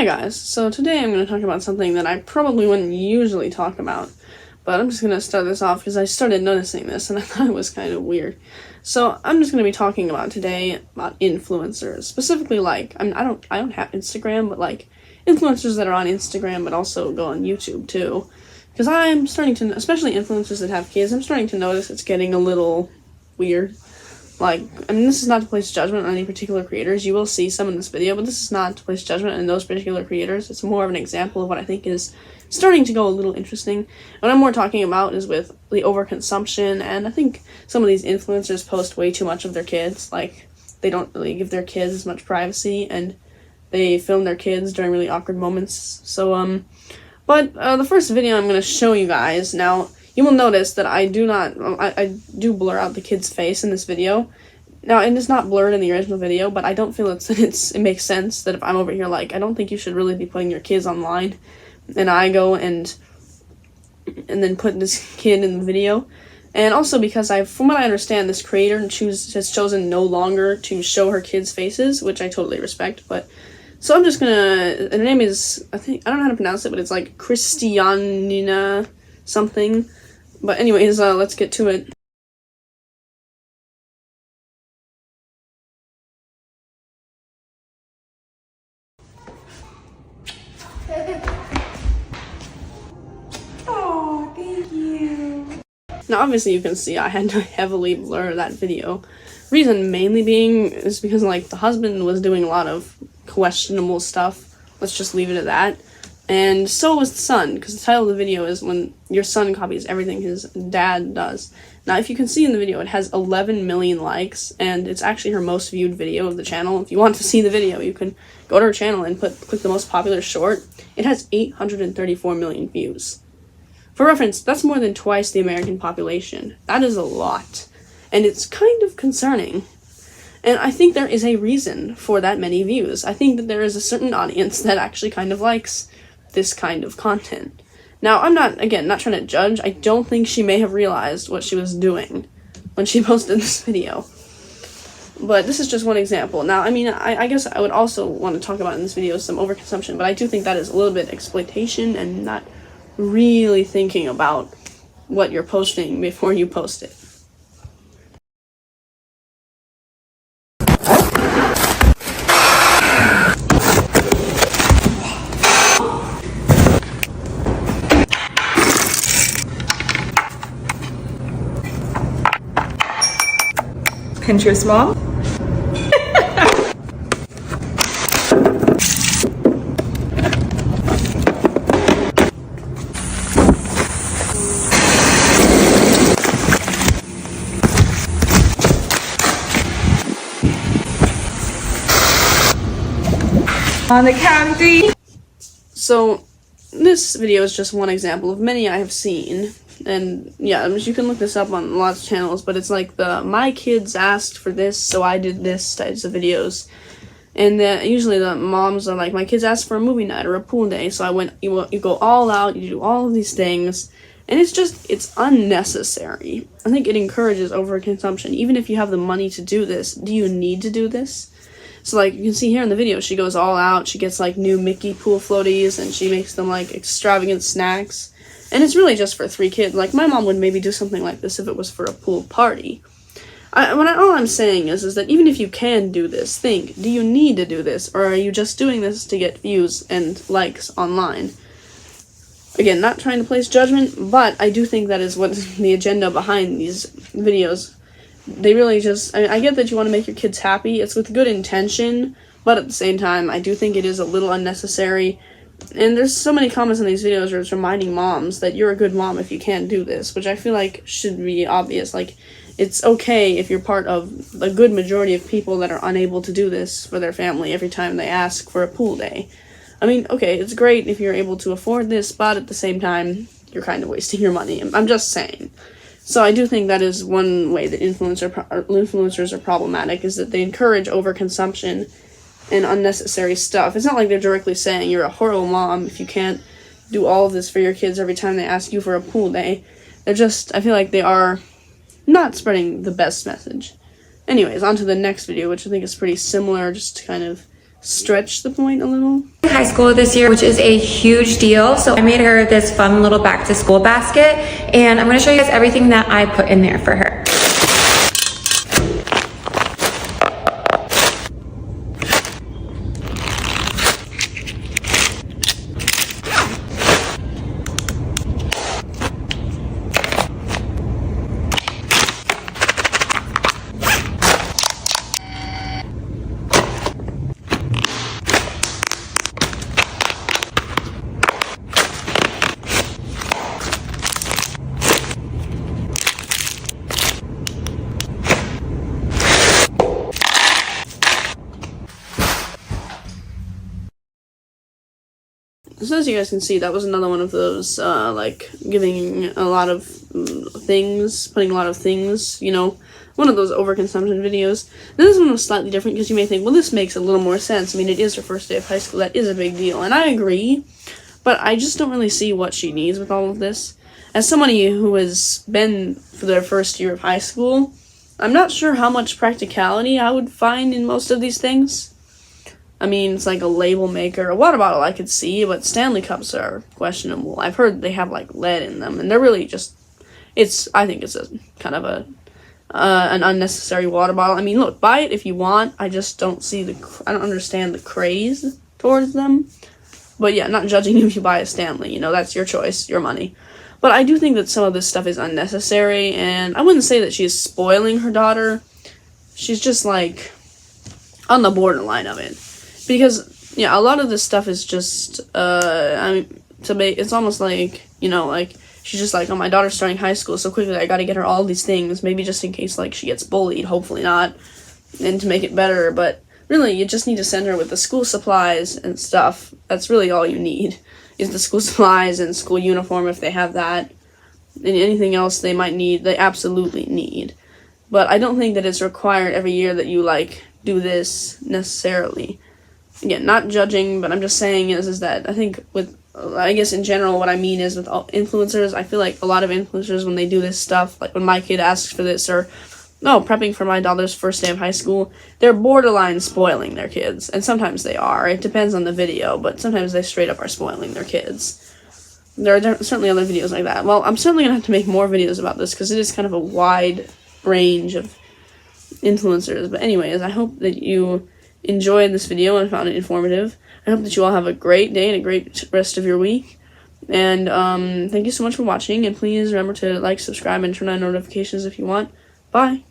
Hi guys, so today I'm going to talk about something that I probably wouldn't usually talk about, but I'm just going to start this off because I started noticing this and I thought it was kind of weird. So I'm just going to be talking about today about influencers, specifically I don't have Instagram, but like influencers that are on Instagram but also go on YouTube too, because I'm starting to, especially influencers that have kids, I'm starting to notice it's getting a little weird. This is not to place judgment on any particular creators. You will see some in this video, but this is not to place judgment on those particular creators. It's more of an example of what I think is starting to go a little interesting. What I'm more talking about is with the overconsumption, and I think some of these influencers post way too much of their kids. Like, they don't really give their kids as much privacy, and they film their kids during really awkward moments. But the first video I'm going to show you guys, now, you will notice that I do blur out the kid's face in this video. Now, it is not blurred in the original video, but I don't feel it makes sense that if I'm over here like, I don't think you should really be putting your kids online, and I go and then put this kid in the video. And also because from what I understand, this creator has chosen no longer to show her kids' faces, which I totally respect, but so I'm just gonna, her name is, I don't know how to pronounce it, but it's like Christianina something. But anyways, let's get to it. Oh, thank you. Now, obviously, you can see I had to heavily blur that video. Reason mainly being is because, like, the husband was doing a lot of questionable stuff. Let's just leave it at that. And so was the son, because the title of the video is when your son copies everything his dad does. Now, if you can see in the video, it has 11 million likes, and it's actually her most viewed video of the channel. If you want to see the video, you can go to her channel and click the most popular short. It has 834 million views. For reference, that's more than twice the American population. That is a lot, and it's kind of concerning. And I think there is a reason for that many views. I think that there is a certain audience that actually kind of likes this kind of content. Now, I'm not trying to judge. I don't think she may have realized what she was doing when she posted this video. But this is just one example. Now, I guess I would also want to talk about in this video some overconsumption, but I do think that is a little bit exploitation and not really thinking about what you're posting before you post it. Pinterest mom. On the count of 3. So this video is just one example of many I have seen. And yeah, you can look this up on lots of channels, but it's like my kids asked for this, so I did this types of videos. And usually the moms are like, my kids asked for a movie night or a pool day, so you go all out, you do all of these things, and it's unnecessary. I think it encourages overconsumption. Even if you have the money to do this, do you need to do this? So like, you can see here in the video, she goes all out, she gets like new Mickey pool floaties, and she makes them like extravagant snacks. And it's really just for 3 kids. Like, my mom would maybe do something like this if it was for a pool party. All I'm saying is that even if you can do this, think, do you need to do this? Or are you just doing this to get views and likes online? Again, not trying to place judgment, but I do think that is what the agenda behind these videos. They really just, I get that you want to make your kids happy. It's with good intention, but at the same time, I do think it is a little unnecessary. And there's so many comments in these videos where it's reminding moms that you're a good mom if you can't do this, which I feel like should be obvious. Like, it's okay if you're part of a good majority of people that are unable to do this for their family every time they ask for a pool day. Okay, it's great if you're able to afford this, but at the same time, you're kind of wasting your money. I'm just saying. So I do think that is one way that influencers are problematic, is that they encourage overconsumption and unnecessary stuff. It's not like they're directly saying you're a horrible mom if you can't do all of this for your kids every time they ask you for a pool day. They're just, I feel like they are not spreading the best message. Anyways, on to the next video, which I think is pretty similar, just to kind of stretch the point a little. High school this year, which is a huge deal. So I made her this fun little back to school basket, and I'm gonna show you guys everything that I put in there for her. So as you guys can see, that was another one of those, like, giving a lot of things, putting a lot of things, you know, one of those overconsumption videos. Now, this one was slightly different because you may think, well, this makes a little more sense. I mean, it is her first day of high school. That is a big deal. And I agree, but I just don't really see what she needs with all of this. As somebody who has been for their first year of high school, I'm not sure how much practicality I would find in most of these things. I mean, it's like a label maker. A water bottle I could see, but Stanley cups are questionable. I've heard they have, like, lead in them, and they're really just, I think it's a kind of an unnecessary water bottle. I mean, look, buy it if you want. I just don't I don't understand the craze towards them. But yeah, not judging you if you buy a Stanley, you know, that's your choice, your money. But I do think that some of this stuff is unnecessary, and I wouldn't say that she's spoiling her daughter. She's just, like, on the borderline of it. Because, yeah, a lot of this stuff is just, it's almost like, you know, like, she's just like, oh, my daughter's starting high school so quickly, I gotta get her all these things, maybe just in case, like, she gets bullied, hopefully not, and to make it better, but really, you just need to send her with the school supplies and stuff. That's really all you need, is the school supplies and school uniform if they have that, and anything else they might need, they absolutely need. But I don't think that it's required every year that you, like, do this necessarily. Again, not judging, but I'm just saying is that I think I guess in general what I mean is with all influencers, I feel like a lot of influencers when they do this stuff, like when my kid asks for this or, prepping for my daughter's first day of high school, they're borderline spoiling their kids. And sometimes they are. It depends on the video, but sometimes they straight up are spoiling their kids. There are certainly other videos like that. Well, I'm certainly going to have to make more videos about this because it is kind of a wide range of influencers. But anyways, I hope that you enjoyed this video and found it informative. I hope that you all have a great day and a great rest of your week. And thank you so much for watching. And please remember to like, subscribe, and turn on notifications if you want. Bye.